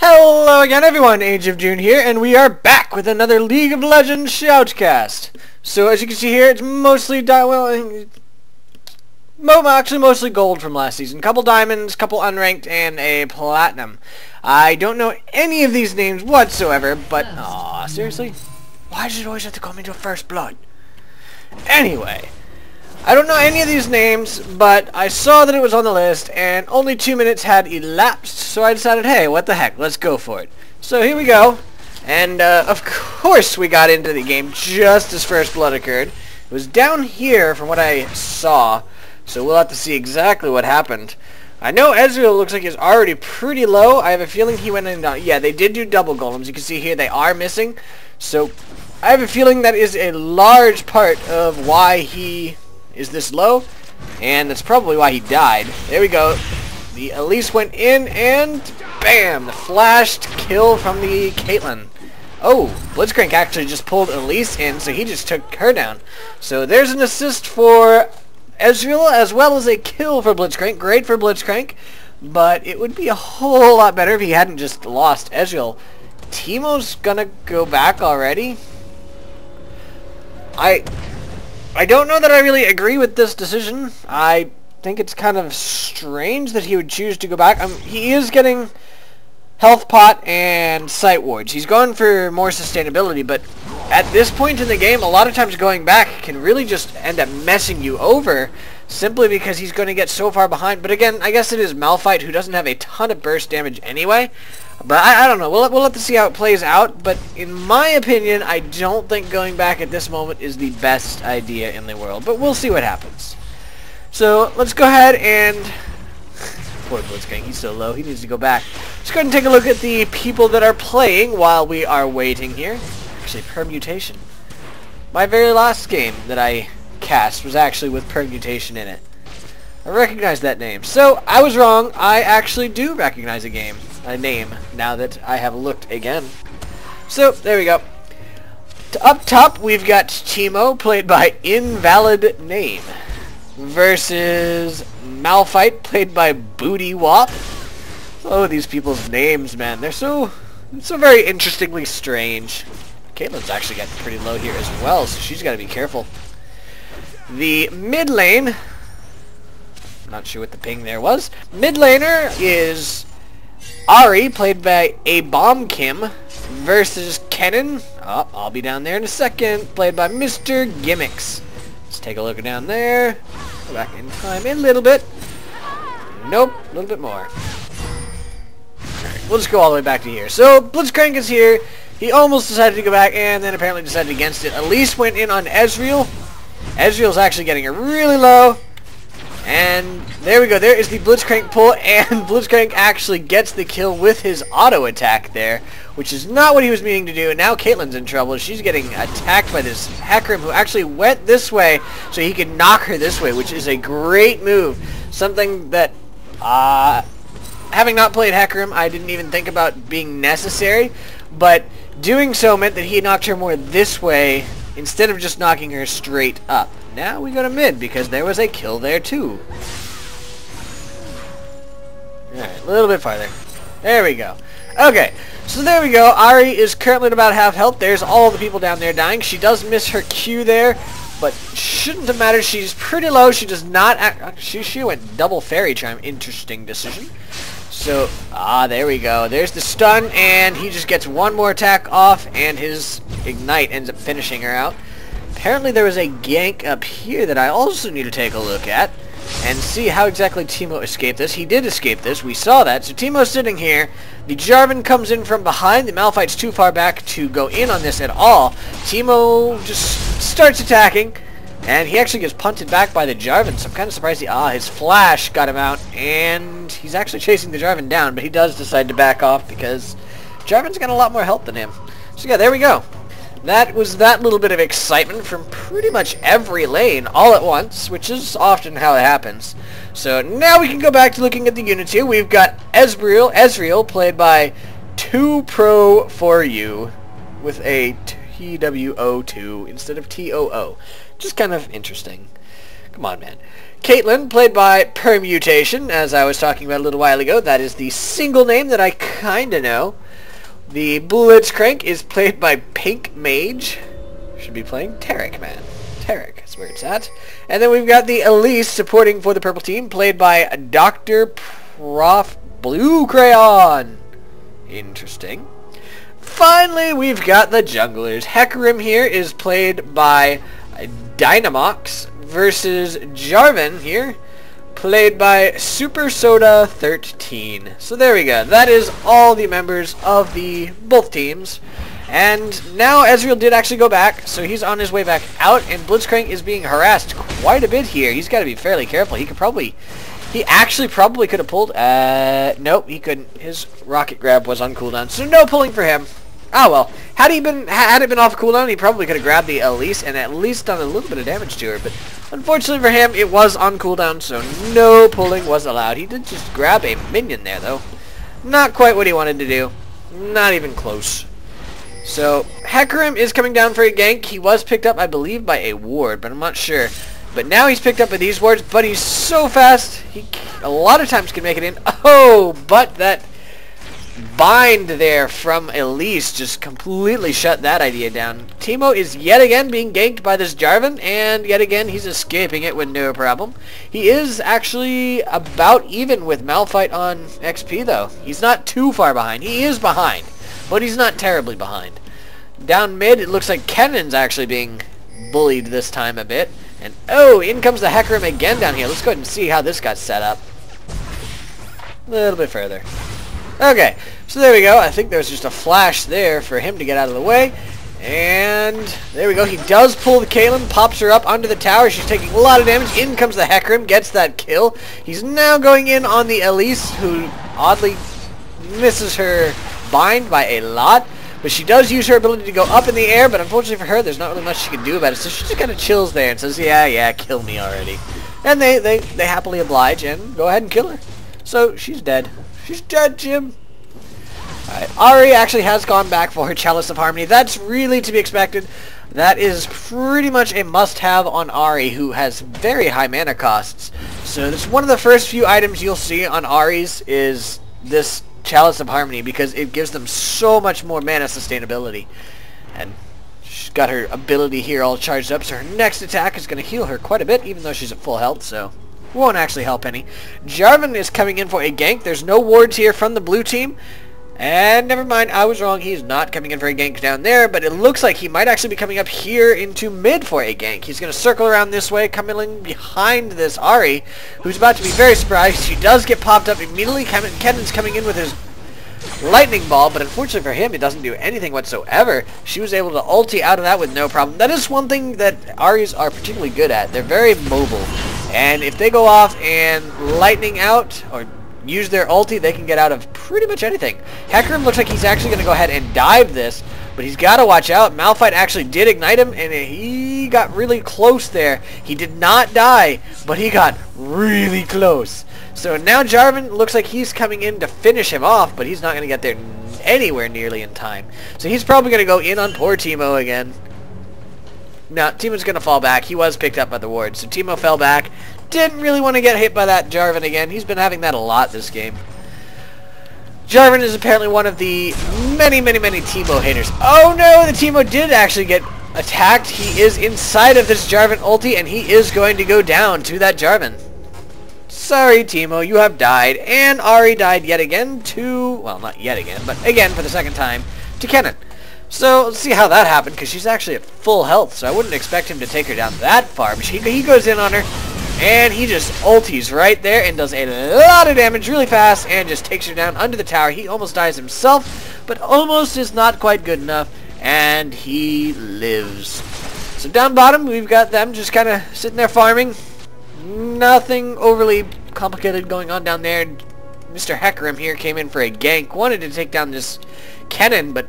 Hello again everyone, Age of June here, and we are back with another League of Legends Shoutcast. So as you can see here, it's mostly actually mostly gold from last season. Couple diamonds, couple unranked, and a platinum. I don't know any of these names whatsoever, but aw, seriously? Why does it always have to come into first blood? Anyway, I don't know any of these names, but I saw that it was on the list, and only 2 minutes had elapsed, so I decided, hey, what the heck, let's go for it. So here we go, and of course we got into the game just as first blood occurred. It was down here from what I saw, so we'll have to see exactly what happened. I know Ezreal looks like he's already pretty low. I have a feeling he went in, yeah, they did do double golems. You can see here they are missing, so I have a feeling that is a large part of why he is this low, and that's probably why he died. There we go. The Elise went in, and bam! The flashed kill from the Caitlyn. Oh, Blitzcrank actually just pulled Elise in, so he just took her down. So there's an assist for Ezreal, as well as a kill for Blitzcrank. Great for Blitzcrank, but it would be a whole lot better if he hadn't just lost Ezreal. Teemo's gonna go back already. I don't know that I really agree with this decision. I think it's kind of strange that he would choose to go back. He is getting health pot and sight wards. He's going for more sustainability, but at this point in the game, a lot of times going back can really just end up messing you over simply because he's going to get so far behind. But again, I guess it is Malphite, who doesn't have a ton of burst damage anyway. But I don't know. We'll have to see how it plays out. But in my opinion, I don't think going back at this moment is the best idea in the world. But we'll see what happens. So let's go ahead and... Poor Blitzcrank, he's so low. He needs to go back. Let's go ahead and take a look at the people that are playing while we are waiting here. Actually, Permutation. My very last game that I cast was actually with Permutation in it. I recognize that name. So, I was wrong. I actually do recognize a name, now that I have looked again. So, there we go. Up top, we've got Teemo, played by InvalidName, versus Malphite, played by BootyWhop. Oh, these people's names, man. They're so very interestingly strange. Caitlyn's actually getting pretty low here as well, so she's got to be careful. The mid lane... Not sure what the ping there was. Mid laner is Ahri, played by abombkim, versus Kennen. Oh, I'll be down there in a second. Played by Mr. Gimix. Let's take a look down there. Go back in time a little bit. Nope, a little bit more. Alright, we'll just go all the way back to here. So, Blitzcrank is here. He almost decided to go back, and then apparently decided against it. Elise went in on Ezreal. Ezreal's actually getting it really low. And there we go. There is the Blitzcrank pull, and Blitzcrank actually gets the kill with his auto attack there, which is not what he was meaning to do. And now Caitlyn's in trouble. She's getting attacked by this Hecarim, who actually went this way so he could knock her this way, which is a great move. Something that, having not played Hecarim, I didn't even think about being necessary, but doing so meant that he knocked her more this way instead of just knocking her straight up. Now we go to mid, because there was a kill there too. Alright, a little bit farther. There we go. Okay, so there we go. Ahri is currently at about half health. There's all the people down there dying. She does miss her Q there, but shouldn't have mattered. She's pretty low. She does not act... She went double fairy charm. Interesting decision. So, there we go. There's the stun, and he just gets one more attack off, and his ignite ends up finishing her out. Apparently there was a gank up here that I also need to take a look at and see how exactly Teemo escaped this. He did escape this. We saw that. So Teemo's sitting here. The Jarvan comes in from behind. The Malphite's too far back to go in on this at all. Teemo just starts attacking, and he actually gets punted back by the Jarvan. So I'm kind of surprised his flash got him out, and he's actually chasing the Jarvan down, but he does decide to back off because Jarvan's got a lot more health than him. So yeah, there we go. That was that little bit of excitement from pretty much every lane all at once, which is often how it happens. So now we can go back to looking at the units here. We've got Ezreal, played by 2Pro4U, with a TWO2 instead of TOO. Just kind of interesting. Come on, man. Caitlyn, played by Permutation, as I was talking about a little while ago. That is the single name that I kinda know. The Blitzcrank is played by PinkMage. Should be playing Tarek, man. Tarek is where it's at. And then we've got the Elise supporting for the purple team, played by DrProfBLUECRAYON. Interesting. Finally, we've got the junglers. Hecarim here is played by Dinamox versus Jarvan here, played by Super Soda 13. So there we go. That is all the members of the both teams. And now Ezreal did actually go back, so he's on his way back out, and Blitzcrank is being harassed quite a bit here. He's got to be fairly careful. He actually probably could have pulled. Nope, he couldn't. His rocket grab was on cooldown, so no pulling for him. Oh well. Had it been off cooldown, he probably could have grabbed the Elise and at least done a little bit of damage to her. But unfortunately for him, it was on cooldown, so no pulling was allowed. He did just grab a minion there, though. Not quite what he wanted to do. Not even close. So Hecarim is coming down for a gank. He was picked up, I believe, by a ward, but I'm not sure. But now he's picked up by these wards, but he's so fast, he a lot of times can make it in. Oh, but that bind there from Elise just completely shut that idea down. Teemo is yet again being ganked by this Jarvan, and yet again he's escaping it with no problem. He is actually about even with Malphite on XP, though. He's not too far behind. He is behind, but he's not terribly behind. Down mid, it looks like Kennen's actually being bullied this time a bit. And oh, in comes the Hecarim again down here. Let's go ahead and see how this got set up. A little bit further. Okay, so there we go. I think there's just a flash there for him to get out of the way. And there we go. He does pull the Caitlyn, pops her up onto the tower. She's taking a lot of damage. In comes the Hecarim, gets that kill. He's now going in on the Elise, who oddly misses her bind by a lot. But she does use her ability to go up in the air, but unfortunately for her, there's not really much she can do about it. So she just kind of chills there and says, yeah, kill me already. And they happily oblige and go ahead and kill her. So she's dead. She's dead, Jim. Alright, Ahri actually has gone back for her Chalice of Harmony. That's really to be expected. That is pretty much a must-have on Ahri, who has very high mana costs. So this one of the first few items you'll see on Ahri's is this Chalice of Harmony, because it gives them so much more mana sustainability. And she's got her ability here all charged up, so her next attack is going to heal her quite a bit, even though she's at full health, so won't actually help any. Jarvan is coming in for a gank. There's no wards here from the blue team. And never mind, I was wrong. He's not coming in for a gank down there, but it looks like he might actually be coming up here into mid for a gank. He's going to circle around this way, coming in behind this Ahri, who's about to be very surprised. She does get popped up immediately. Kennen's coming in with his lightning ball, but unfortunately for him, it doesn't do anything whatsoever. She was able to ulti out of that with no problem. That is one thing that Ahris are particularly good at. They're very mobile, and if they go off and lightning out, or use their ulti, they can get out of pretty much anything. Hecarim looks like he's actually going to go ahead and dive this, but he's got to watch out. Malphite actually did ignite him, and he got really close there. He did not die, but he got really close. So now Jarvan looks like he's coming in to finish him off, but he's not going to get there anywhere nearly in time. So he's probably going to go in on poor Teemo again. Now, Teemo's going to fall back. He was picked up by the ward, so Teemo fell back. Didn't really want to get hit by that Jarvan again. He's been having that a lot this game. Jarvan is apparently one of the many Teemo haters. Oh no, the Teemo did actually get attacked. He is inside of this Jarvan ulti, and he is going to go down to that Jarvan. Sorry, Teemo, you have died. And Ahri died yet again to, well, not yet again, but again for the second time, to Kennen. So let's see how that happened, because she's actually at full health, so I wouldn't expect him to take her down that far. But he goes in on her, and he just ultis right there and does a lot of damage really fast and just takes her down under the tower. He almost dies himself, but almost is not quite good enough, and he lives. So down bottom, we've got them just kind of sitting there farming. Nothing overly complicated going on down there. Mr. Hecarim here came in for a gank, wanted to take down this Kennen, but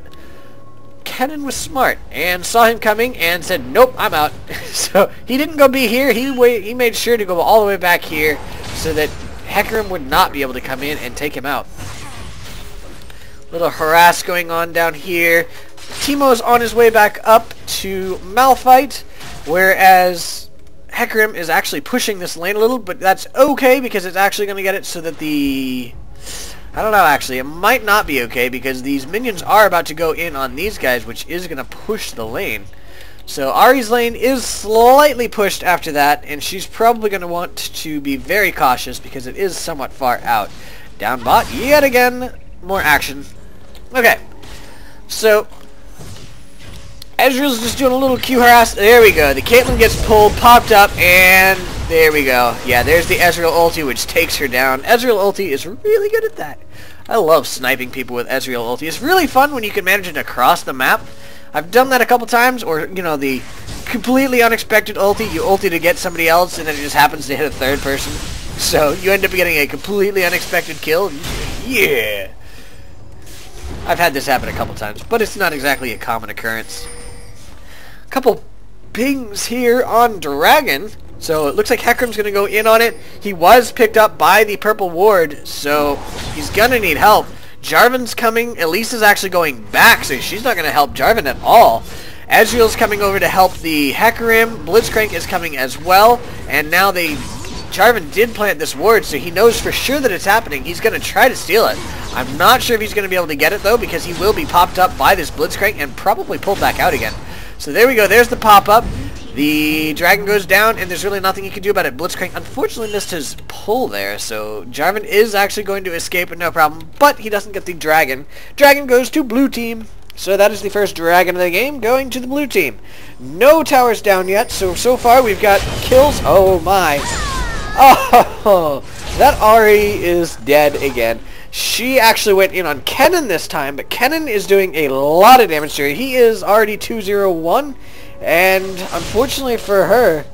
Kennen was smart and saw him coming and said, nope, I'm out. So he didn't go be here. He made sure to go all the way back here so that Hecarim would not be able to come in and take him out. Little harass going on down here. Teemo's on his way back up to Malphite, whereas Hecarim is actually pushing this lane a little, but that's okay because it's actually going to get it so that the... I don't know, actually. It might not be okay because these minions are about to go in on these guys, which is going to push the lane. So Ahri's lane is slightly pushed after that, and she's probably going to want to be very cautious because it is somewhat far out. Down bot, yet again, more action. Okay, so Ezreal's just doing a little Q harass. There we go. The Caitlyn gets pulled, popped up, and there we go. Yeah, there's the Ezreal ulti, which takes her down. Ezreal ulti is really good at that. I love sniping people with Ezreal ulti. It's really fun when you can manage it across the map. I've done that a couple times, or, you know, the completely unexpected ulti. You ulti to get somebody else, and then it just happens to hit a third person. So you end up getting a completely unexpected kill. Yeah! I've had this happen a couple times, but it's not exactly a common occurrence. Couple pings here on Dragon. So it looks like Hecarim's going to go in on it. He was picked up by the purple ward, so he's going to need help. Jarvan's coming. Elise is actually going back, so she's not going to help Jarvan at all. Ezreal's coming over to help the Hecarim. Blitzcrank is coming as well, and now Jarvan did plant this ward, so he knows for sure that it's happening. He's going to try to steal it. I'm not sure if he's going to be able to get it, though, because he will be popped up by this Blitzcrank and probably pulled back out again. So there we go. There's the pop-up. The dragon goes down, and there's really nothing he can do about it. Blitzcrank unfortunately missed his pull there, so Jarvan is actually going to escape with no problem, but he doesn't get the dragon. Dragon goes to blue team. So that is the first dragon of the game going to the blue team. No towers down yet, so far we've got kills. Oh my. Oh, that Ahri is dead again. She actually went in on Kennen this time, but Kennen is doing a lot of damage to her. He is already 201, and unfortunately for her,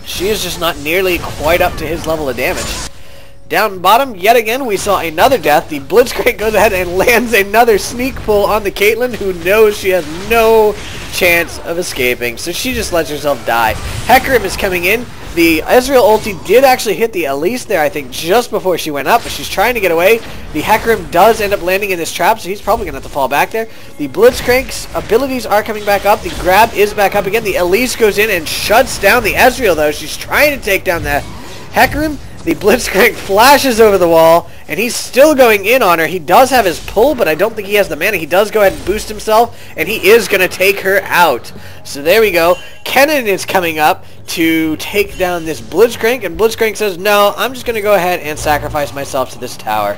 she is just not nearly quite up to his level of damage. Down bottom, yet again, we saw another death. The Blitzcrank goes ahead and lands another sneak pull on the Caitlyn, who knows she has no chance of escaping, so she just lets herself die. Hecarim is coming in. The Ezreal ulti did actually hit the Elise there, I think, just before she went up, but she's trying to get away. The Hecarim does end up landing in this trap, so he's probably going to have to fall back there. The Blitzcrank's abilities are coming back up. The grab is back up again. The Elise goes in and shuts down the Ezreal, though. She's trying to take down the Hecarim. The Blitzcrank flashes over the wall, and he's still going in on her. He does have his pull, but I don't think he has the mana. He does go ahead and boost himself, and he is going to take her out. So there we go. Kennen is coming up to take down this Blitzcrank, and Blitzcrank says, no, I'm just going to go ahead and sacrifice myself to this tower.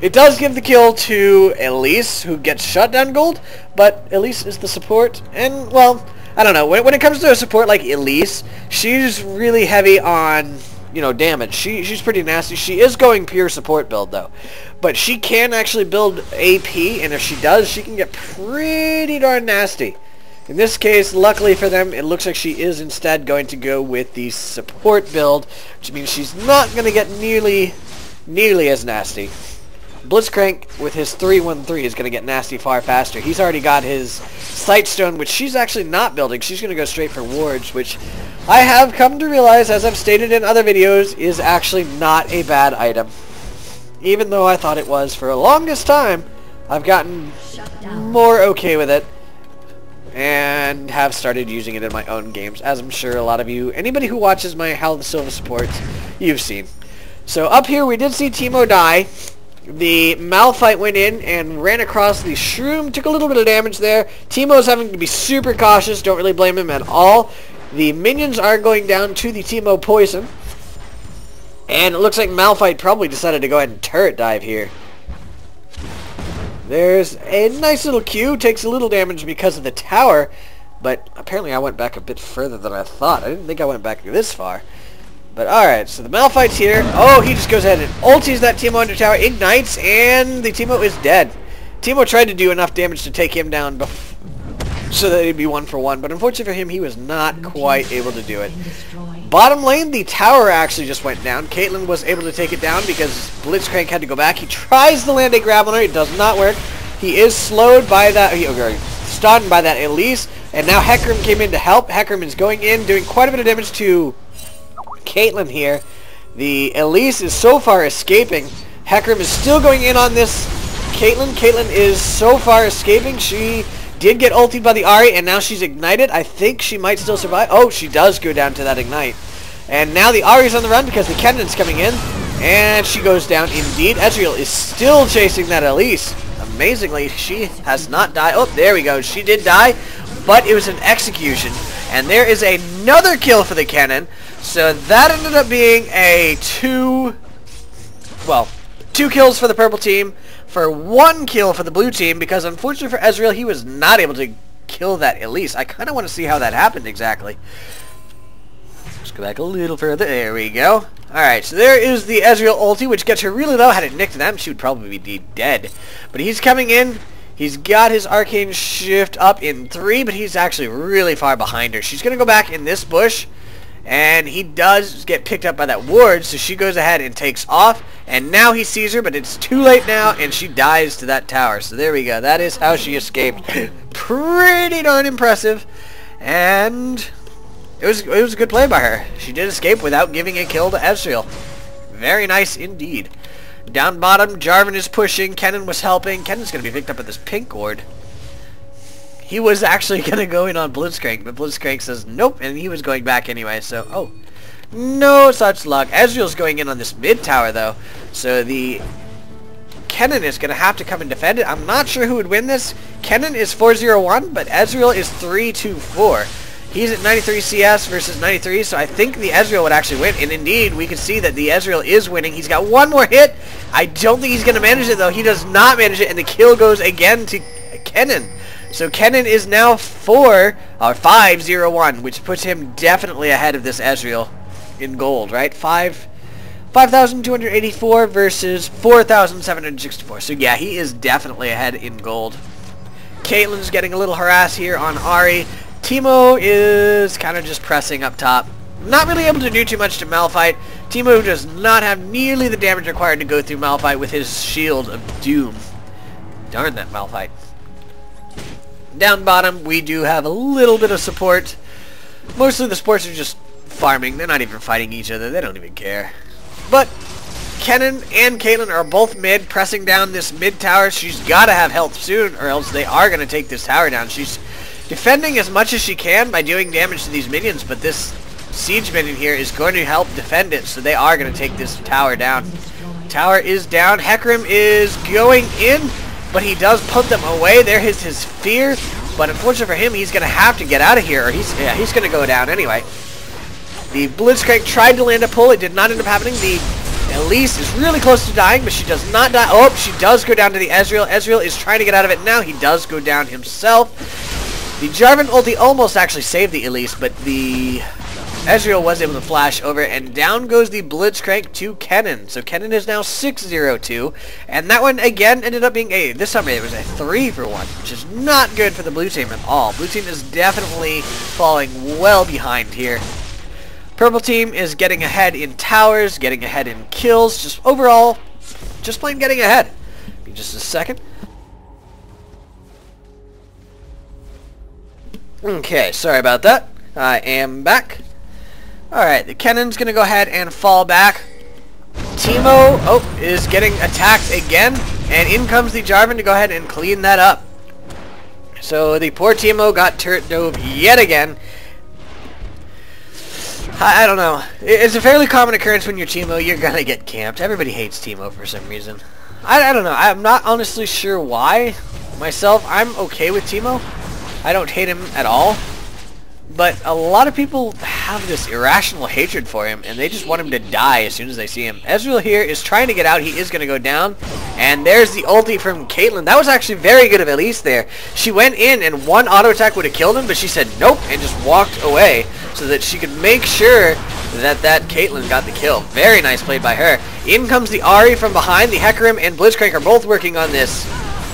It does give the kill to Elise, who gets shutdown gold, but Elise is the support, and, well, I don't know. When it comes to a support like Elise, she's really heavy on, you know, damage. She's pretty nasty. She is going pure support build, though. But she can actually build AP, and if she does, she can get pretty darn nasty. In this case, luckily for them, it looks like she is instead going to go with the support build, which means she's not going to get nearly as nasty. Blitzcrank with his 3-1-3 is going to get nasty far faster. He's already got his Sightstone, which she's actually not building. She's going to go straight for wards, which I have come to realize, as I've stated in other videos, is actually not a bad item. Even though I thought it was for the longest time, I've gotten more okay with it and have started using it in my own games, as I'm sure a lot of you, anybody who watches my How the Silva supports, you've seen. So up here we did see Teemo die. The Malphite went in and ran across the Shroom, took a little bit of damage there. Teemo's having to be super cautious, don't really blame him at all. The minions are going down to the Teemo poison. And it looks like Malphite probably decided to go ahead and turret dive here. There's a nice little Q, takes a little damage because of the tower, but apparently I went back a bit further than I thought. I didn't think I went back this far. But alright, so the Malphite's here. Oh, he just goes ahead and ultis that Teemo under tower, ignites, and the Teemo is dead. Teemo tried to do enough damage to take him down so that he'd be 1-for-1, but unfortunately for him, he was not quite able to do it. Bottom lane, the tower actually just went down. Caitlyn was able to take it down because Blitzcrank had to go back. He tries to land a grab on her. It does not work. He is slowed by that, stunned by that Elise, and now Hecarim came in to help. Hecarim is going in, doing quite a bit of damage to Caitlyn here. The Elise is so far escaping. Hecarim is still going in on this Caitlyn. Caitlyn is so far escaping. She Did get ultied by the Ahri, and now she's ignited. I think she might still survive. Oh, she does go down to that ignite. And now the Ahri's on the run because the Kennen's coming in. And she goes down indeed. Ezreal is still chasing that Elise. Amazingly, she has not died. Oh, there we go. She did die, but it was an execution. And there is another kill for the Kennen. So that ended up being a two kills for the purple team, for 1 kill for the blue team, because unfortunately for Ezreal, he was not able to kill that Elise. I kind of want to see how that happened exactly. Let's go back a little further. There we go. Alright, so there is the Ezreal ulti, which gets her really low. Had it nicked them, she would probably be dead. But he's coming in. He's got his Arcane Shift up in 3, but he's actually really far behind her. She's going to go back in this bush, and he does get picked up by that ward, so she goes ahead and takes off. And now he sees her, but it's too late now, and she dies to that tower. So there we go. That is how she escaped. Pretty darn impressive. And it was a good play by her. She did escape without giving a kill to Ezreal. Very nice indeed. Down bottom, Jarvan is pushing. Kennen was helping. Kennen's going to be picked up with this pink ward. He was actually going to go in on Blitzcrank, but Blitzcrank says nope, and he was going back anyway, so, oh. No such luck. Ezreal's going in on this mid tower, though, so the Kennen is going to have to come and defend it. I'm not sure who would win this. Kennen is 4-0-1, but Ezreal is 3-2-4. He's at 93 CS versus 93, so I think the Ezreal would actually win. And indeed, we can see that the Ezreal is winning. He's got one more hit. I don't think he's going to manage it, though. He does not manage it, and the kill goes again to Kennen. So Kennen is now 5-0-1, which puts him definitely ahead of this Ezreal in gold, right? 5,284 versus 4,764. So yeah, he is definitely ahead in gold. Caitlyn's getting a little harassed here on Ahri. Teemo is kind of just pressing up top. Not really able to do too much to Malphite. Teemo does not have nearly the damage required to go through Malphite with his Shield of Doom. Darn that Malphite. Down bottom, we do have a little bit of support. Mostly the supports are just farming. They're not even fighting each other. They don't even care. But Kennen and Caitlyn are both mid, pressing down this mid tower. She's got to have health soon, or else they are going to take this tower down. She's defending as much as she can by doing damage to these minions, but this siege minion here is going to help defend it, so they are going to take this tower down. Tower is down. Hecarim is going in, but he does put them away. There is his fear, but unfortunately for him, he's going to have to get out of here, or he's going to go down anyway. The Blitzcrank tried to land a pull. It did not end up happening. The Elise is really close to dying, but she does not die. Oh, she does go down to the Ezreal. Ezreal is trying to get out of it now. He does go down himself. The Jarvan ulti almost actually saved the Elise, but the Ezreal was able to flash over, and down goes the Blitzcrank to Kennen. So Kennen is now 6-0-2, and that one again ended up being this time it was a 3-for-1, which is not good for the blue team at all. Blue team is definitely falling well behind here. Purple team is getting ahead in towers, getting ahead in kills, just overall, just plain getting ahead. Give me just a second. Okay, sorry about that. I am back. Alright, the Kennen's going to go ahead and fall back. Teemo, is getting attacked again. And in comes the Jarvan to go ahead and clean that up. So the poor Teemo got turret dove yet again. I don't know. It's a fairly common occurrence when you're Teemo. You're going to get camped. Everybody hates Teemo for some reason. I don't know. I'm not honestly sure why. Myself, I'm okay with Teemo. I don't hate him at all. But a lot of people have this irrational hatred for him, and they just want him to die as soon as they see him. Ezreal here is trying to get out. He is going to go down. And there's the ulti from Caitlyn. That was actually very good of Elise there. She went in, and one auto attack would have killed him, but she said nope, and just walked away so that she could make sure that Caitlyn got the kill. Very nice play by her. In comes the Ahri from behind. The Hecarim and Blitzcrank are both working on this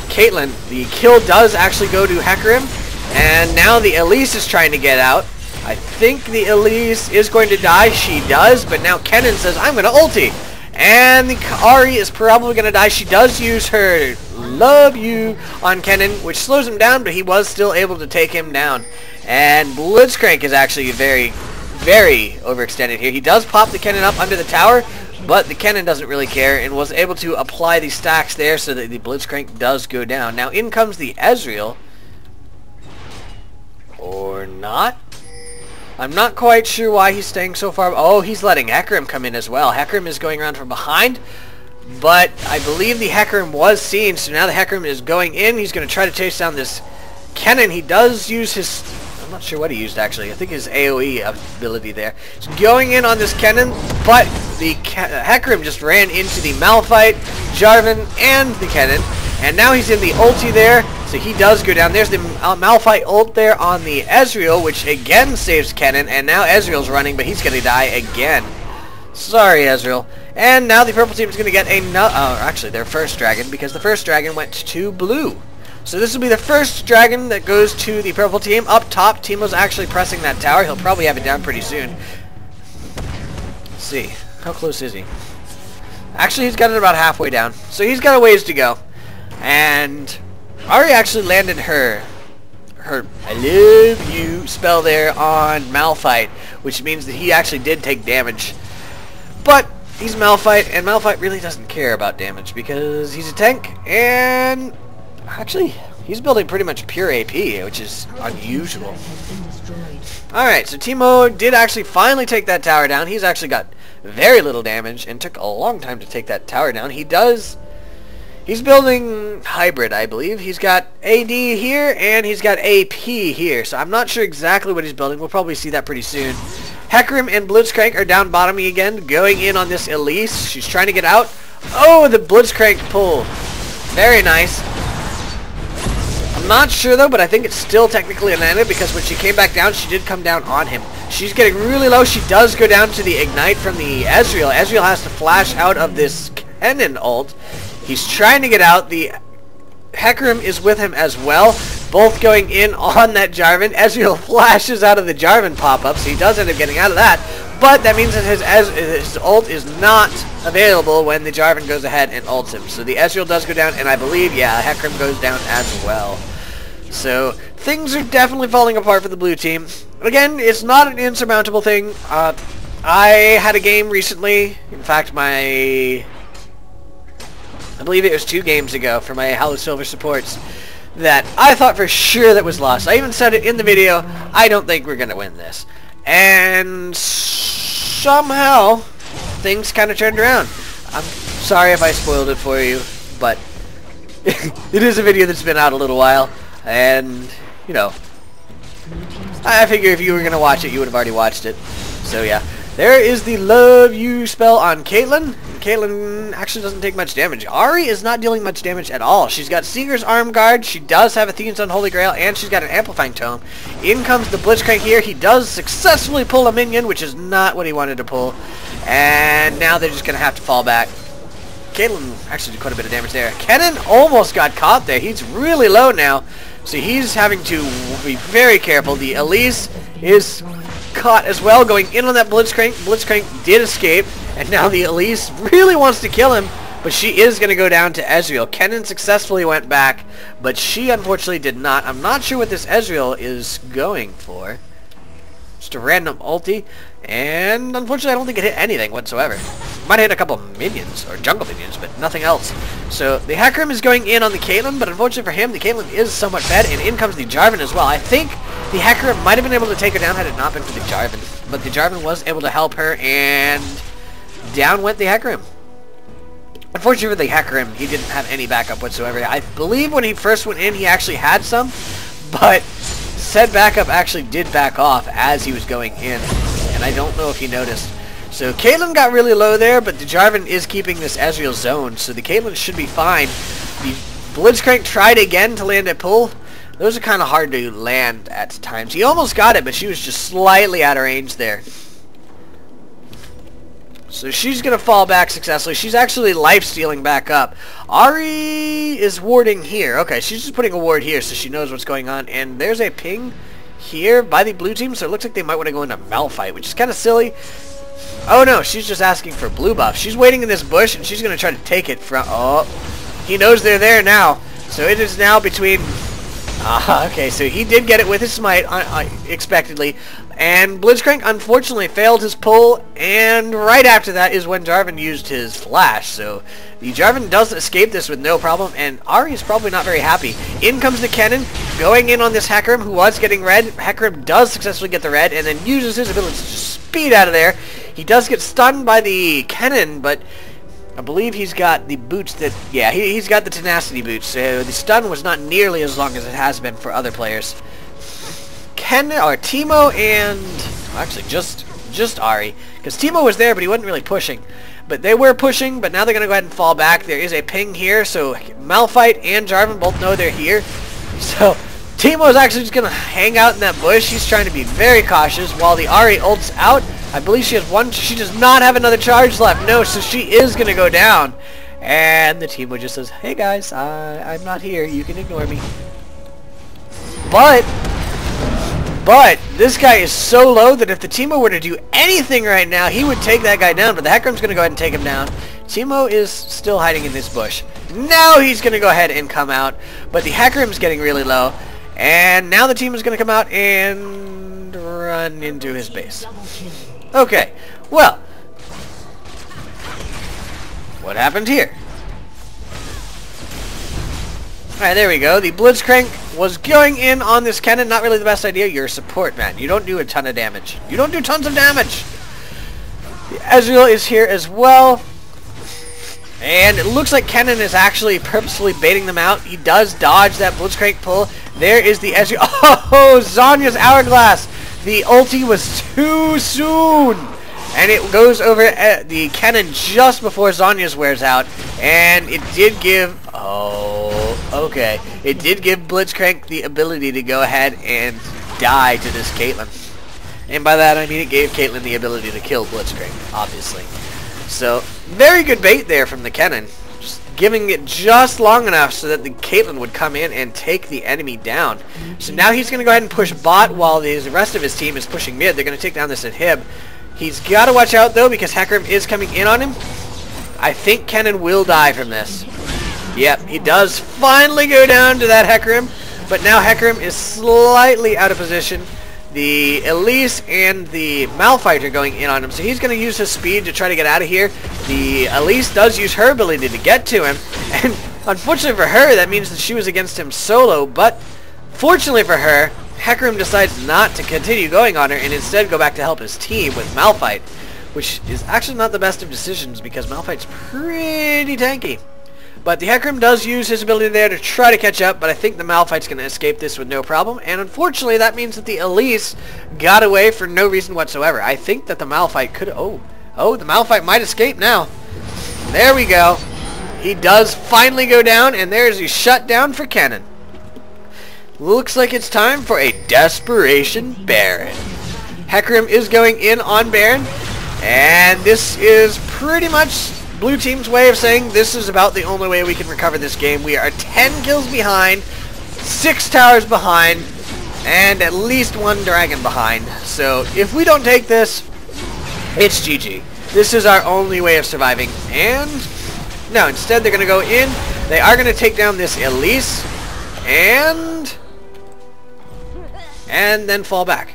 Caitlyn. The kill does actually go to Hecarim. And now the Elise is trying to get out. I think the Elise is going to die. She does, but now Kennen says, I'm going to ulti. And the Ahri is probably going to die. She does use her love you on Kennen, which slows him down, but he was still able to take him down. And Blitzcrank is actually very, very overextended here. He does pop the Kennen up under the tower, but the Kennen doesn't really care and was able to apply the stacks there so that the Blitzcrank does go down. Now in comes the Ezreal. Or not? I'm not quite sure why he's staying so far. Oh, he's letting Hecarim come in as well. Hecarim is going around from behind, but I believe the Hecarim was seen, so now the Hecarim is going in. He's going to try to chase down this Kennen. He does use his... I'm not sure what he used, actually. I think his AoE ability there. He's going in on this Kennen, but the Hecarim just ran into the Malphite, Jarvan, and the Kennen. And now he's in the ulti there, so he does go down. There's the Malphite ult there on the Ezreal, which again saves Kennen. And now Ezreal's running, but he's going to die again. Sorry, Ezreal. And now the purple team is going to get actually their first dragon, because the first dragon went to blue. So this will be the first dragon that goes to the purple team. Up top, Teemo's actually pressing that tower. He'll probably have it down pretty soon. Let's see. How close is he? Actually, he's got it about halfway down. So he's got a ways to go. And Ahri actually landed her I love you spell there on Malphite, which means that he actually did take damage. But he's Malphite, and Malphite really doesn't care about damage because he's a tank, and actually, he's building pretty much pure AP, which is unusual. Alright, so Teemo did actually finally take that tower down. He's actually got very little damage and took a long time to take that tower down. He's building hybrid, I believe. He's got AD here, and he's got AP here. So I'm not sure exactly what he's building. We'll probably see that pretty soon. Hecarim and Blitzcrank are down bottoming again, going in on this Elise. She's trying to get out. Oh, the Blitzcrank pull. Very nice. I'm not sure though, but I think it's still technically landed because when she came back down, she did come down on him. She's getting really low. She does go down to the ignite from the Ezreal. Ezreal has to flash out of this Kennen ult. He's trying to get out. The Hecarim is with him as well, both going in on that Jarvan. Ezreal flashes out of the Jarvan pop-up, so he does end up getting out of that. But that means that his ult is not available when the Jarvan goes ahead and ults him. So the Ezreal does go down, and I believe, yeah, Hecarim goes down as well. So things are definitely falling apart for the blue team. Again, it's not an insurmountable thing. I had a game recently. In fact, I believe it was 2 games ago for my Halo Silver supports that I thought for sure that was lost. I even said it in the video, I don't think we're going to win this. And somehow, things kind of turned around. I'm sorry if I spoiled it for you, but it is a video that's been out a little while. And, you know, I figure if you were going to watch it, you would have already watched it. So yeah, there is the love you spell on Caitlyn. Caitlyn actually doesn't take much damage. Ahri is not dealing much damage at all. She's got Seeker's Arm Guard, she does have Athene's Unholy Grail, and she's got an Amplifying Tome. In comes the Blitzcrank here. He does successfully pull a minion, which is not what he wanted to pull. And now they're just going to have to fall back. Caitlyn actually did quite a bit of damage there. Kennen almost got caught there. He's really low now, so he's having to be very careful. The Elise is caught as well, going in on that Blitzcrank. Blitzcrank did escape, and now the Elise really wants to kill him, but she is going to go down to Ezreal. Kennen successfully went back, but she unfortunately did not. I'm not sure what this Ezreal is going for. Just a random ulti, and unfortunately I don't think it hit anything whatsoever. Might have hit a couple minions, or jungle minions, but nothing else. So the Hecarim is going in on the Caitlyn, but unfortunately for him, the Caitlyn is somewhat fed, and in comes the Jarvan as well. I think the Hecarim might have been able to take her down had it not been for the Jarvan, but the Jarvan was able to help her, and down went the Hecarim. Unfortunately for the Hecarim, he didn't have any backup whatsoever. I believe when he first went in, he actually had some, but said backup actually did back off as he was going in, and I don't know if he noticed. So Caitlyn got really low there, but the Jarvan is keeping this Ezreal zone, so the Caitlyn should be fine. The Blitzcrank tried again to land a pull. Those are kind of hard to land at times. He almost got it, but she was just slightly out of range there. So she's going to fall back successfully. She's actually life-stealing back up. Ahri is warding here. Okay, she's just putting a ward here so she knows what's going on. And there's a ping here by the blue team, so it looks like they might want to go into Malphite, which is kind of silly. Oh no, she's just asking for blue buff. She's waiting in this bush, and she's going to try to take it from... Oh, he knows they're there now. So it is now between... okay, so he did get it with his smite, expectedly. And Blitzcrank unfortunately failed his pull, and right after that is when Jarvan used his flash. So the Jarvan does escape this with no problem, and Ahri is probably not very happy. In comes the Kennen, going in on this Hecarim who was getting red. Hecarim does successfully get the red, and then uses his ability to just speed out of there. He does get stunned by the Kennen, but I believe he's got the boots that... Yeah, he's got the tenacity boots, so the stun was not nearly as long as it has been for other players. Teemo and... Actually, just Ahri. Because Teemo was there, but he wasn't really pushing. But they were pushing, but now they're going to go ahead and fall back. There is a ping here, so Malphite and Jarvan both know they're here. So Teemo is actually just going to hang out in that bush. He's trying to be very cautious while the Ahri ults out. I believe she has one... She does not have another charge left. No, so she is going to go down. And the Teemo just says, hey guys, I'm not here. You can ignore me. But this guy is so low that if the Teemo were to do anything right now, he would take that guy down. But the Hecarim's going to go ahead and take him down. Teemo is still hiding in this bush. Now he's going to go ahead and come out. But the Hecarim's getting really low. And now the Teemo's going to come out and run into his base. Okay, well, what happened here? Alright, there we go. The Blitzcrank was going in on this Kennen. Not really the best idea. You're a support, man. You don't do a ton of damage. You don't do tons of damage. The Ezreal is here as well. And it looks like Kennen is actually purposefully baiting them out. He does dodge that Blitzcrank pull. There is the Ezreal. Oh, Zhonya's Hourglass. The ulti was too soon. And it goes over the Kennen just before Zhonya's wears out. And it did give... Oh, okay. It did give Blitzcrank the ability to go ahead and die to this Caitlyn. And by that I mean it gave Caitlyn the ability to kill Blitzcrank, obviously. So, very good bait there from the Kennen. Just giving it just long enough so that the Caitlyn would come in and take the enemy down. So now he's going to go ahead and push bot while the rest of his team is pushing mid. They're going to take down this inhib. He's got to watch out though because Hecarim is coming in on him. I think Kennen will die from this. Yep, he does finally go down to that Hecarim. But now Hecarim is slightly out of position. The Elise and the Malphite are going in on him, so he's going to use his speed to try to get out of here. The Elise does use her ability to get to him, and unfortunately for her, that means that she was against him solo, but fortunately for her, Hecarim decides not to continue going on her and instead go back to help his team with Malphite, which is actually not the best of decisions because Malphite's pretty tanky. But the Hecarim does use his ability there to try to catch up, but I think the Malphite's going to escape this with no problem. And unfortunately, that means that the Elise got away for no reason whatsoever. I think that the Malphite could... Oh, the Malphite might escape now. There we go. He does finally go down, and there's a shutdown for Kennen. Looks like it's time for a Desperation Baron. Hecarim is going in on Baron, and this is pretty much... Blue team's way of saying this is about the only way we can recover this game. We are 10 kills behind, 6 towers behind, and at least 1 dragon behind. So if we don't take this, it's GG. This is our only way of surviving. And no, instead they're going to go in. They are going to take down this Elise and then fall back.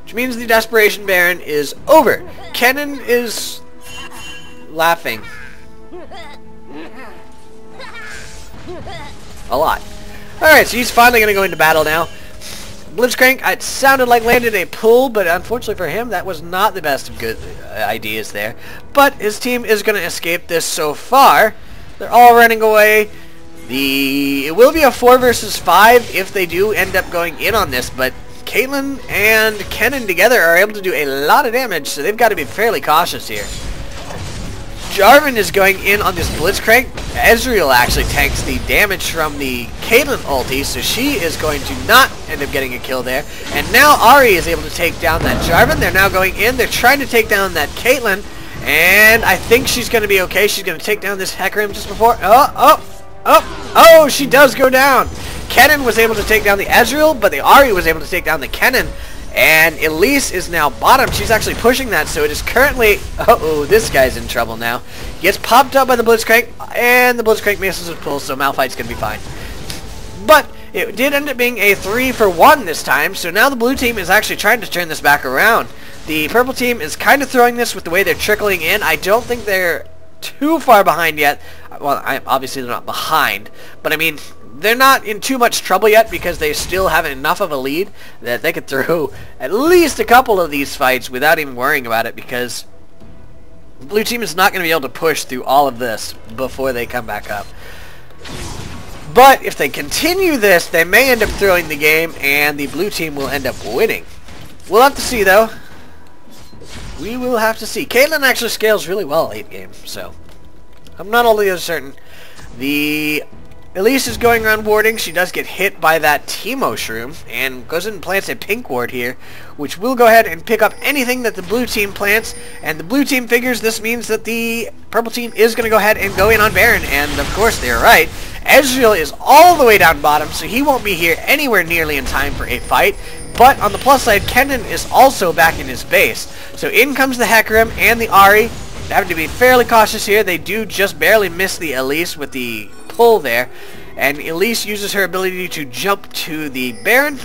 Which means the Desperation Baron is over. Kennen is... laughing a lot. Alright, so he's finally going to go into battle now. Blitzcrank, it sounded like landed a pull, but unfortunately for him, that was not the best of good ideas there. But his team is going to escape this so far. They're all running away. It will be a 4 versus 5 if they do end up going in on this, but Caitlyn and Kennen together are able to do a lot of damage, so they've got to be fairly cautious here. Jarvan is going in on this Blitzcrank. Ezreal actually tanks the damage from the Caitlyn ulti, so she is going to not end up getting a kill there. And now Ahri is able to take down that Jarvan. They're now going in. They're trying to take down that Caitlyn, and I think she's going to be okay. She's going to take down this Hecarim just before... Oh, she does go down. Kennen was able to take down the Ezreal, but the Ahri was able to take down the Kennen. And Elise is now bottom. She's actually pushing that, so it is currently... Uh-oh, this guy's in trouble now. He gets popped up by the Blitzcrank, and the Blitzcrank misses his pull, so Malphite's going to be fine. But It did end up being a 3-for-1 this time, so now the blue team is actually trying to turn this back around. The purple team is kind of throwing this with the way they're trickling in. I don't think they're too far behind yet. Well, obviously they're not behind, but I mean, they're not in too much trouble yet because they still have enough of a lead that they could throw at least a couple of these fights without even worrying about it, because the blue team is not going to be able to push through all of this before they come back up. But if they continue this, they may end up throwing the game and the blue team will end up winning. We'll have to see, though. We will have to see. Caitlyn actually scales really well late game, so I'm not altogether certain. The Elise is going around warding. She does get hit by that Teemo shroom and goes in and plants a pink ward here, which will go ahead and pick up anything that the blue team plants, and the blue team figures this means that the purple team is going to go ahead and go in on Baron, and of course they're right. Ezreal is all the way down bottom, so he won't be here anywhere nearly in time for a fight. But on the plus side, Kennen is also back in his base. So in comes the Hecarim and the Ahri. They have to be fairly cautious here. They do just barely miss the Elise with the pull there. And Elise uses her ability to jump to the Baron.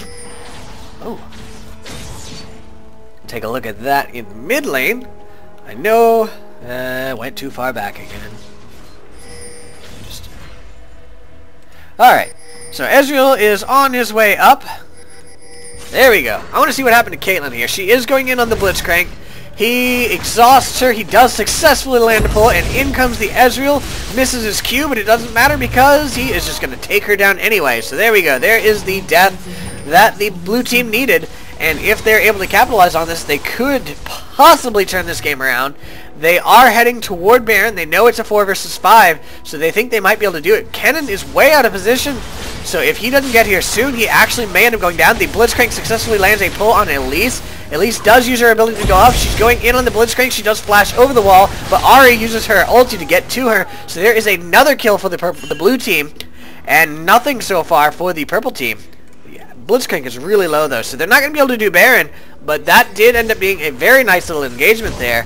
Oh. Take a look at that in the mid lane. I know, went too far back again. Alright, so Ezreal is on his way up. There we go. I want to see what happened to Caitlyn here. She is going in on the Blitzcrank. He exhausts her. He does successfully land a pull, and in comes the Ezreal. Misses his Q, but it doesn't matter because he is just going to take her down anyway. So there we go. There is the death that the blue team needed. And if they're able to capitalize on this, they could possibly turn this game around. They are heading toward Baron. They know it's a 4 versus 5, so they think they might be able to do it. Kennen is way out of position, so if he doesn't get here soon, he actually may end up going down. The Blitzcrank successfully lands a pull on Elise. Elise does use her ability to go up. She's going in on the Blitzcrank. She does flash over the wall, but Ahri uses her ulti to get to her. So there is another kill for the blue team, and nothing so far for the purple team. Blitzcrank is really low though, so they're not going to be able to do Baron, but that did end up being a very nice little engagement there.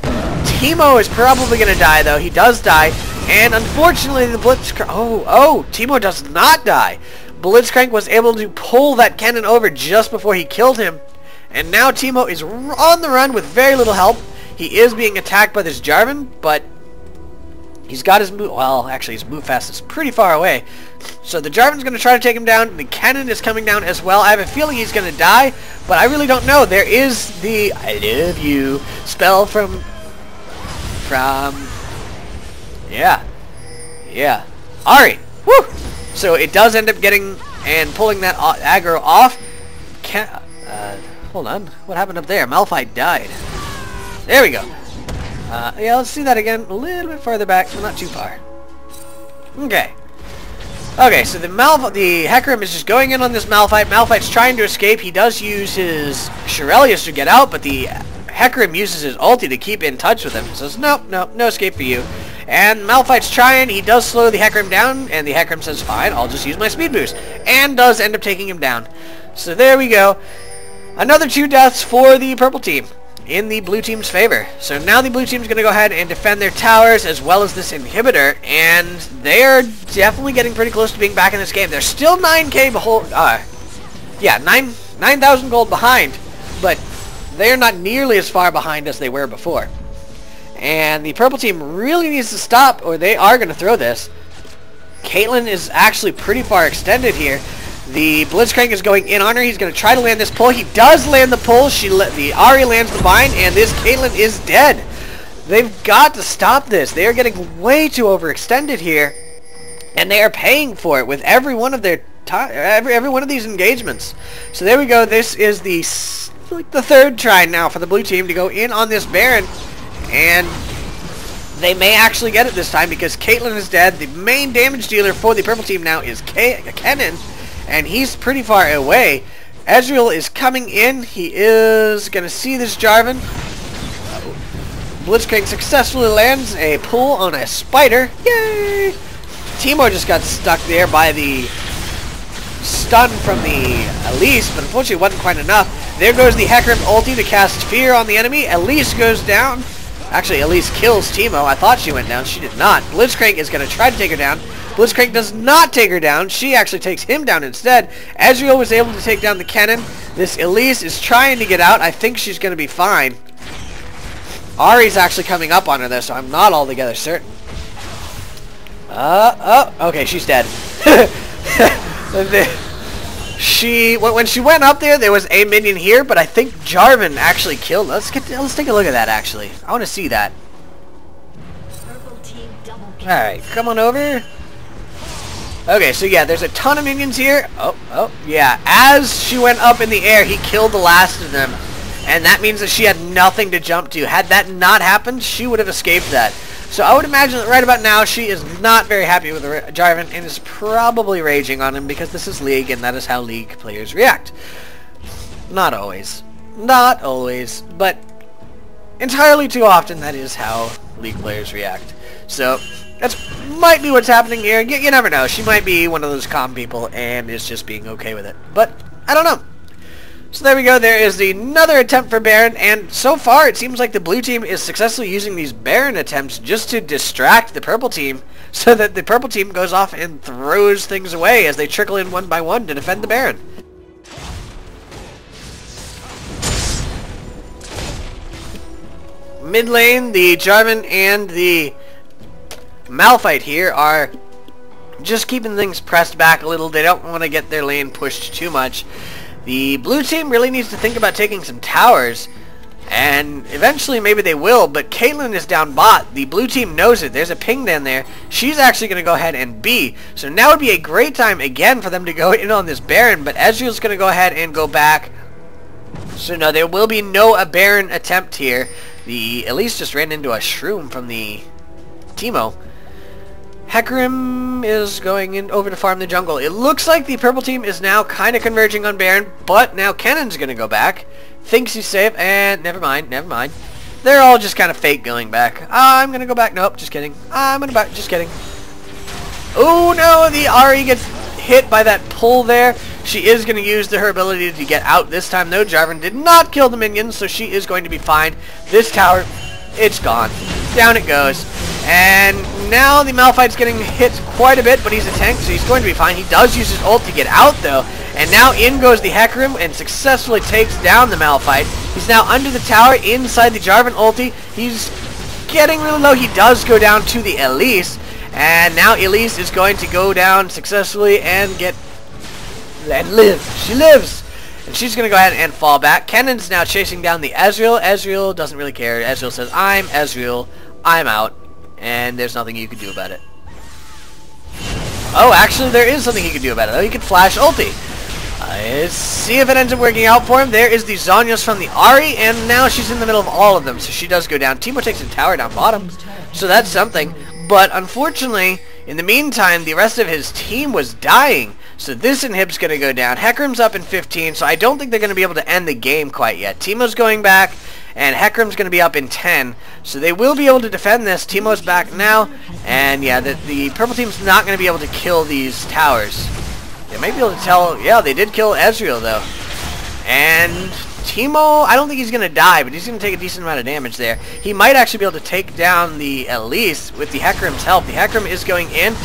Teemo is probably going to die though. He does die, and unfortunately the Blitzcrank... Oh, Teemo does not die. Blitzcrank was able to pull that Kennen over just before he killed him, and now Teemo is on the run with very little help. He is being attacked by this Jarvan, but he's got his move... Well, actually his move fast is pretty far away. So the Jarvan's going to try to take him down. The Kennen is coming down as well. I have a feeling he's going to die, but I really don't know. There is the I love you spell from yeah, Ahri. Woo! So it does end up getting and pulling that aggro off. Hold on. What happened up there? Malphite died. There we go. Yeah, let's see that again. A little bit further back, but not too far. Okay. Okay, so the Hecarim is just going in on this Malphite. Malphite's trying to escape. He does use his Shirelius to get out, but the Hecarim uses his ulti to keep in touch with him. He says, no escape for you. And Malphite's trying. He does slow the Hecarim down, and the Hecarim says, fine, I'll just use my speed boost. And does end up taking him down. So there we go. Another 2 deaths for the purple team in the blue team's favor. So now the blue team's going to go ahead and defend their towers as well as this inhibitor, and they are definitely getting pretty close to being back in this game. They're still 9k behold, 9,000 gold behind, but they're not nearly as far behind as they were before. And the purple team really needs to stop, or they are going to throw this. Caitlyn is actually pretty far extended here. The Blitzcrank is going in on her. He's going to try to land this pull. He does land the pull. The Ahri lands the bind, and this Caitlyn is dead. They've got to stop this. They are getting way too overextended here, and they are paying for it with every one of their every one of these engagements. So there we go. This is the 3rd try now for the blue team to go in on this Baron, and they may actually get it this time because Caitlyn is dead. The main damage dealer for the purple team now is Kennen, and he's pretty far away. Ezreal is coming in. He is going to see this Jarvan. Blitzcrank successfully lands a pull on a spider. Yay! Teemo just got stuck there by the stun from the Elise, but unfortunately it wasn't quite enough. There goes the Hecarim ulti to cast fear on the enemy. Elise goes down. Actually, Elise kills Teemo. I thought she went down. She did not. Blitzcrank is going to try to take her down. Blitzcrank does not take her down. She actually takes him down instead. Ezreal was able to take down the Kennen. This Elise is trying to get out. I think she's going to be fine. Ahri's actually coming up on her though, so I'm not altogether certain. Okay, she's dead. When she went up there was a minion here, but I think Jarvan actually killed. Let's take a look at that actually. I want to see that. Alright, come on over. Okay, so yeah, there's a ton of minions here. Oh, yeah. As she went up in the air, he killed the last of them. And that means that she had nothing to jump to. Had that not happened, she would have escaped that. So I would imagine that right about now, she is not very happy with Jarvan and is probably raging on him because this is League and that is how League players react. Not always. Not always. But entirely too often, that is how League players react. So that might be what's happening here. You never know. She might be one of those calm people and is just being okay with it. But I don't know. So there we go, there is another attempt for Baron, and so far it seems like the blue team is successfully using these Baron attempts just to distract the purple team, so that the purple team goes off and throws things away as they trickle in one by one to defend the Baron. Mid lane, the Jarvan and the Malphite here are just keeping things pressed back a little. They don't want to get their lane pushed too much. The blue team really needs to think about taking some towers, and eventually maybe they will, but Caitlyn is down bot. The blue team knows it. There's a ping down there. She's actually going to go ahead and B. So now would be a great time again for them to go in on this Baron, but Ezreal's going to go ahead and go back. So no, there will be no Baron attempt here. The Elise just ran into a shroom from the Teemo. Hecarim is going in over to farm the jungle. It looks like the purple team is now kind of converging on Baron, but now Kennen's going to go back. Thinks he's safe, and never mind. They're all just kind of fake going back. I'm going to go back. Nope, just kidding. I'm going to back. Just kidding. Oh, no, the Ahri gets hit by that pull there. She is going to use her ability to get out this time, though. Jarvan did not kill the minions, so she is going to be fine. This tower, it's gone. Down it goes. And now the Malphite's getting hit quite a bit, but he's a tank, so he's going to be fine. He does use his ult to get out, though. And now in goes the Hecarim and successfully takes down the Malphite. He's now under the tower inside the Jarvan ulti. He's getting really low. He does go down to the Elise. And now Elise is going to go down successfully and live. She lives. And she's going to go ahead and fall back. Kennen's now chasing down the Ezreal. Ezreal doesn't really care. Ezreal says, I'm Ezreal. I'm out. And there's nothing you can do about it. Oh, actually, there is something he can do about it, though. He can flash ulti. Let's see if it ends up working out for him. There is the Zhonya's from the Ahri, and now she's in the middle of all of them, so she does go down. Teemo takes a tower down bottom, so that's something. But unfortunately, in the meantime, the rest of his team was dying, so this inhib's going to go down. Hecarim's up in 15, so I don't think they're going to be able to end the game quite yet. Teemo's going back, and Hecarim's going to be up in 10, so they will be able to defend this. Teemo's back now, and yeah, the purple team's not going to be able to kill these towers. They might be able to tell, yeah, they did kill Ezreal, though. And Teemo, I don't think he's going to die, but he's going to take a decent amount of damage there. He might actually be able to take down the Elise with the Hecarim's help. The Hecarim is going in,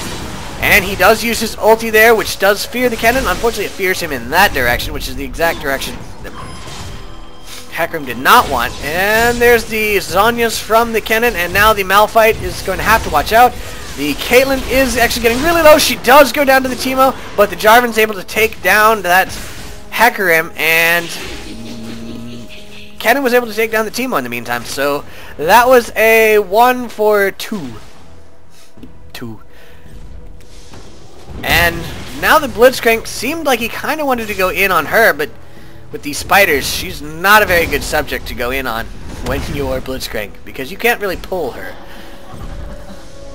and he does use his ulti there, which does fear the Kennen. Unfortunately, it fears him in that direction, which is the exact direction that Hecarim did not want. And there's the Zhonya's from the Kennen, and now the Malphite is going to have to watch out. The Caitlyn is actually getting really low. She does go down to the Teemo, but the Jarvan's able to take down that Hecarim, and Kennen was able to take down the Teemo in the meantime. So that was a 1 for 2. And now the Blitzcrank seemed like he kind of wanted to go in on her, but with these spiders, she's not a very good subject to go in on when you're Blitzcrank, because you can't really pull her.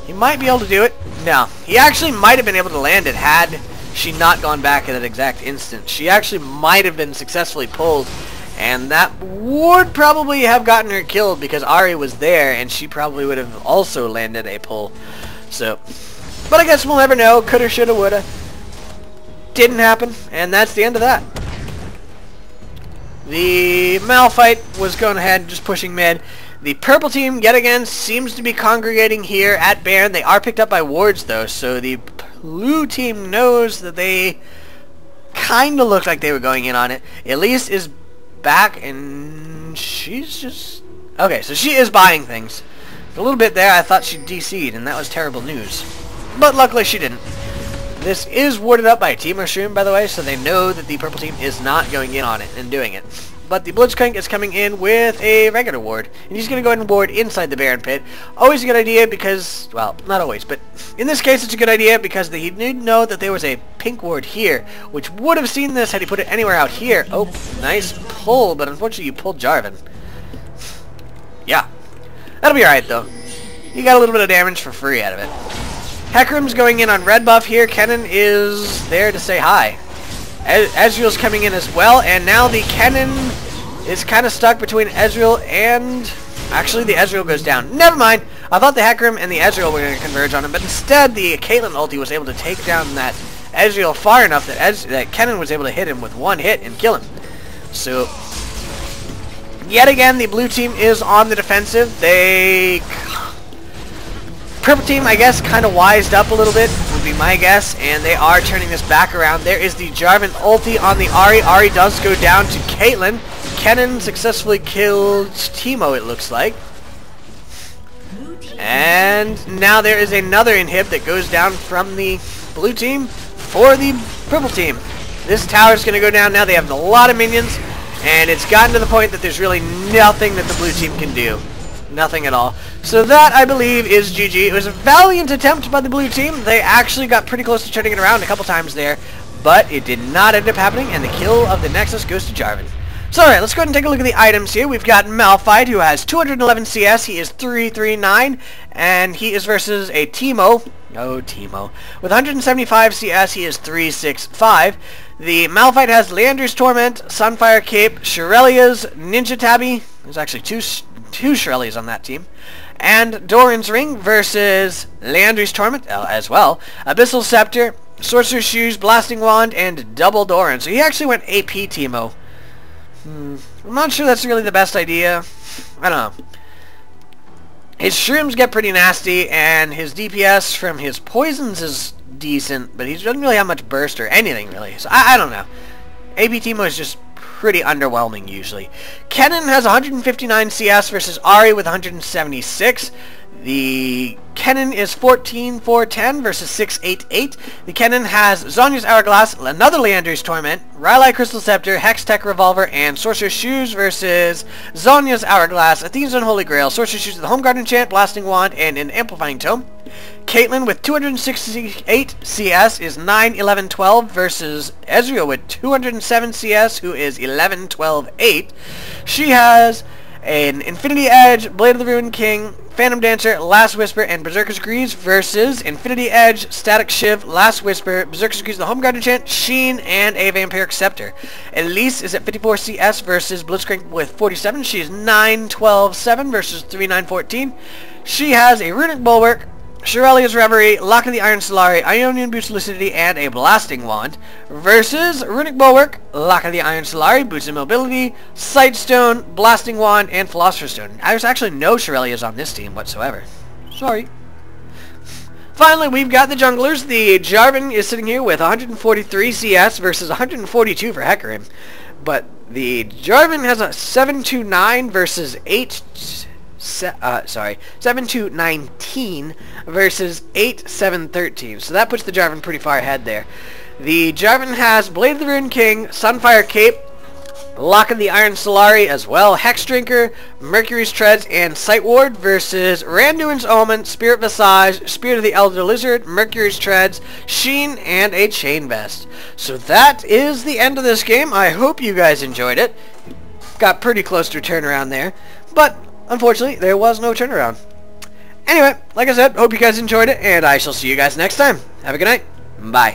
He might be able to do it. No. He actually might have been able to land it had she not gone back at that exact instant. She actually might have been successfully pulled, and that would probably have gotten her killed because Ahri was there, and she probably would have also landed a pull. So, but I guess we'll never know. Coulda, shoulda, woulda. Didn't happen, and that's the end of that. The Malphite was going ahead and just pushing mid. The purple team, yet again, seems to be congregating here at Baron. They are picked up by wards, though, so the blue team knows that they kind of looked like they were going in on it. Elise is back, and she's just... Okay, so she is buying things. A little bit there, I thought she DC'd, and that was terrible news. But luckily she didn't. This is warded up by a Teemo Shroom, by the way, so they know that the purple team is not going in on it and doing it. But the Blitzcrank is coming in with a regular ward, and he's going to go ahead and ward inside the Baron Pit. Always a good idea because, well, not always, but in this case it's a good idea because he did know that there was a pink ward here, which would have seen this had he put it anywhere out here. Oh, nice pull, but unfortunately you pulled Jarvan. Yeah, that'll be alright though. You got a little bit of damage for free out of it. Hecarim's going in on red buff here. Kennen is there to say hi. Ezreal's coming in as well, and now the Kennen is kind of stuck between Ezreal and... Actually, the Ezreal goes down. Never mind. I thought the Hecarim and the Ezreal were going to converge on him, but instead the Caitlyn ulti was able to take down that Ezreal far enough that Kennen was able to hit him with one hit and kill him. So, yet again, the blue team is on the defensive. Purple team, I guess, kind of wised up a little bit, would be my guess, and they are turning this back around. There is the Jarvan ulti on the Ahri. Ahri does go down to Caitlyn. Kennen successfully killed Teemo, it looks like. And now there is another inhib that goes down from the blue team for the purple team. This tower is going to go down now. They have a lot of minions, and it's gotten to the point that there's really nothing that the blue team can do. Nothing at all. So that, I believe, is GG. It was a valiant attempt by the blue team. They actually got pretty close to turning it around a couple times there, but it did not end up happening, and the kill of the Nexus goes to Jarvan. So, alright, let's go ahead and take a look at the items here. We've got Malphite, who has 211 CS. He is 339, and he is versus a Teemo. Oh, Teemo. With 175 CS, he is 365. The Malphite has Leandra's Torment, Sunfire Cape, Shirelia's Ninja Tabby. There's actually two Shirelias on that team. And Doran's Ring versus Leandra's Torment as well. Abyssal Scepter, Sorcerer's Shoes, Blasting Wand, and Double Doran. So he actually went AP Teemo. I'm not sure that's really the best idea. I don't know. His shrooms get pretty nasty, and his DPS from his poisons is decent, but he doesn't really have much burst or anything, really. So I don't know. AP Teemo is just pretty underwhelming, usually. Kennen has 159 CS versus Ahri with 176. The Kennen is 14-4-10 versus 6-8-8. The Kennen has Zhonya's Hourglass, another Leandra's Torment, Rylai Crystal Scepter, Hextech Revolver, and Sorcerer's Shoes versus Zhonya's Hourglass, Athena's Unholy Grail, Sorcerer's Shoes with the Home Guard Enchant, Blasting Wand, and an Amplifying Tome. Caitlyn with 268 CS is 9-11-12 versus Ezreal with 207 CS, who is 11-12-8. She has an Infinity Edge, Blade of the Ruined King, Phantom Dancer, Last Whisper, and Berserker's Greaves versus Infinity Edge, Static Shiv, Last Whisper, Berserker's Greaves, the Home Guard Enchant, Sheen, and a Vampiric Scepter. Elise is at 54 CS versus Blitzcrank with 47. She is 9-12-7 versus 3-9-14. She has a Runic Bulwark, Shirelia's Reverie, Lock of the Iron Solari, Ionian Boost Lucidity, and a Blasting Wand versus Runic Bulwark, Lock of the Iron Solari, Boost Immobility, Sightstone, Blasting Wand, and Philosopher's Stone. There's actually no Shirelias on this team whatsoever. Sorry. Finally, we've got the junglers. The Jarvan is sitting here with 143 CS versus 142 for Hecarim. But the Jarvan has a 7-2-9 versus 7-2-19 versus 8-7-13. So that puts the Jarvan pretty far ahead there. The Jarvan has Blade of the Ruined King, Sunfire Cape, Lock of the Iron Solari as well, Hex Drinker, Mercury's Treads, and Sight Ward versus Randuin's Omen, Spirit Visage, Spirit of the Elder Lizard, Mercury's Treads, Sheen, and a Chain Vest. So that is the end of this game. I hope you guys enjoyed it. Got pretty close to a turnaround there, but unfortunately, there was no turnaround. Anyway, like I said, hope you guys enjoyed it, and I shall see you guys next time. Have a good night. Bye.